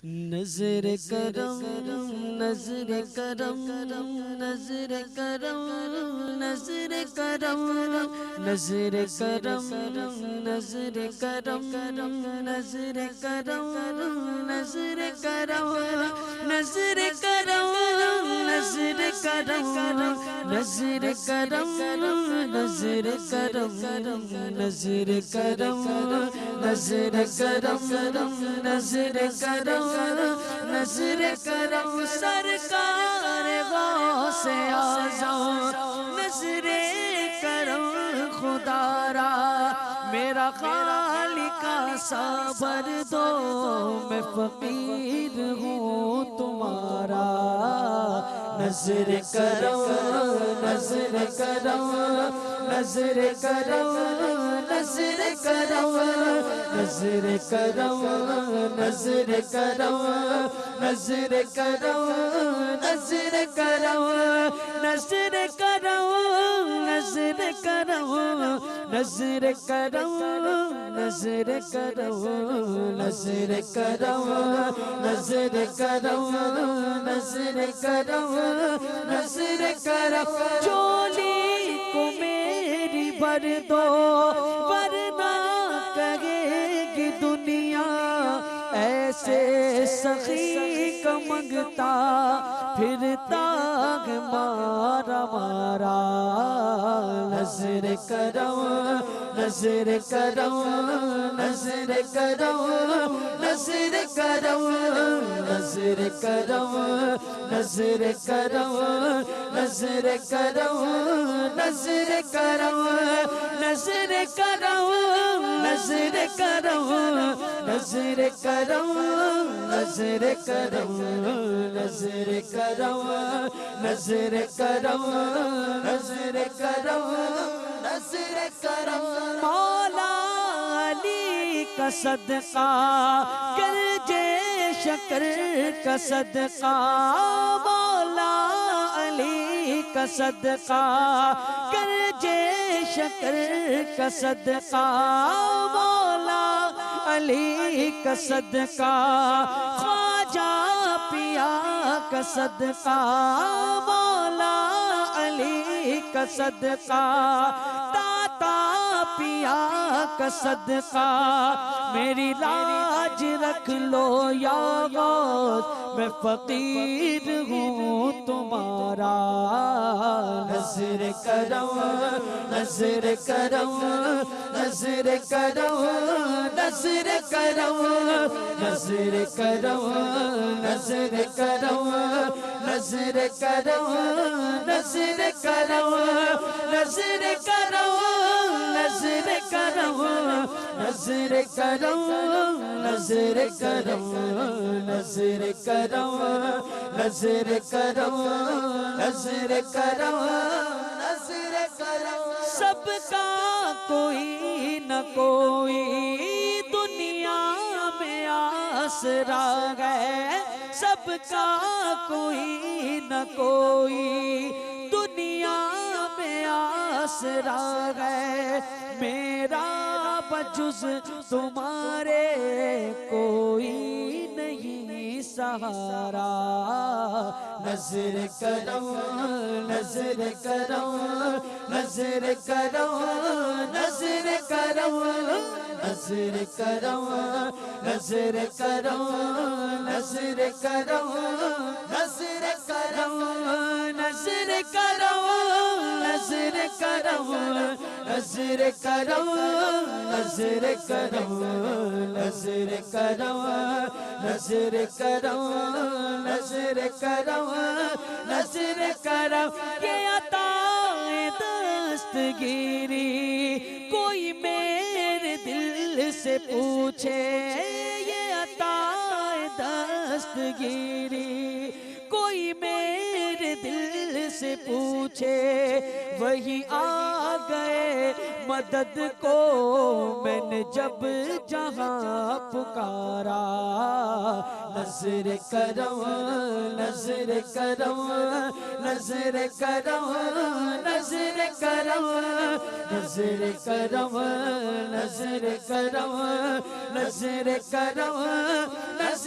نظر کرم نظر کرم نظر کرم نظر کرم نظر کرم نظر کرم نظر کرم نظر کرم نظر کرم نظر کرم نظر کرم نظر کرم نظر کرم نظر کرم نظر کرم نظر کرم سرکار غوث اعظم نظر کرم خدا را میرا خالق صبر دو میں فقیر ہوں تمہارا نظر کرم نظر کرم نظر کرم نظر کرم نظر کرم نظر کرم نظر کرم نظر کرم نظر کرم نظر کرم نظر کرم نظر کرم نظر کرم نظر کرم نظر کرم نظر کرم چولی کو میری بھر دو ورنہ کہے گی دنیا ایسے سخی کا منگتا پھرتا ہے مارا مارا نظر کرم نظر کرم نظر کرم نظر کرم نظر کرم نظر کرم نظر کرم نظر کرم نظر کرم نظر کرم نظر کرم نظر کرم نظر کرم نظر کرم نظر کرم نظر کرم مولا علی کا صدقہ کرجے شکر کا صدقہ مولا علی کا صدقہ کرجے شکر کا صدقہ مولا علی کا صدقہ خواجہ پیا کا صدقہ مولا علی کا صدقہ داتا پیا کا صدقہ میری لاج رکھ لو یا غوث میں فقیر ہوں تمہارا نظر کرم نظر کرم نظر کرم نظر کرم نظر کرم نظر کرم نظر کرم نظر کرم نظر کرم نظر کرم نظر کرم نظر کرم نظر کرم نظر کرم نظر کرم نظر کرم سب کا کوئی نہ کوئی دنیا میں آسرا ہے سب کا کوئی نہ کوئی دنیا میں آسرا ہے میرا بجز تمہارے کوئی نہیں سہارا نظر کرم نظر کرم نظر کرم نظر کرم نظر کرم نظر کرم نظر کرم نظر کرم نظر کرم نظر کرم نظر کرم نظر کرم نظر کرم نظر کرم نظر کرم نظر کرم یہ عطا دستگیری کوئی میرے دل سے پوچھے یہ عطا دستگیری کوئی میرے دل سے پوچھے وہی آ گئے مدد کو میں نے جب جہاں پکارا نظر کرم نظر کرم نظر کرم نظر کرم نظر کرم نظر کرم نظر کرم نظر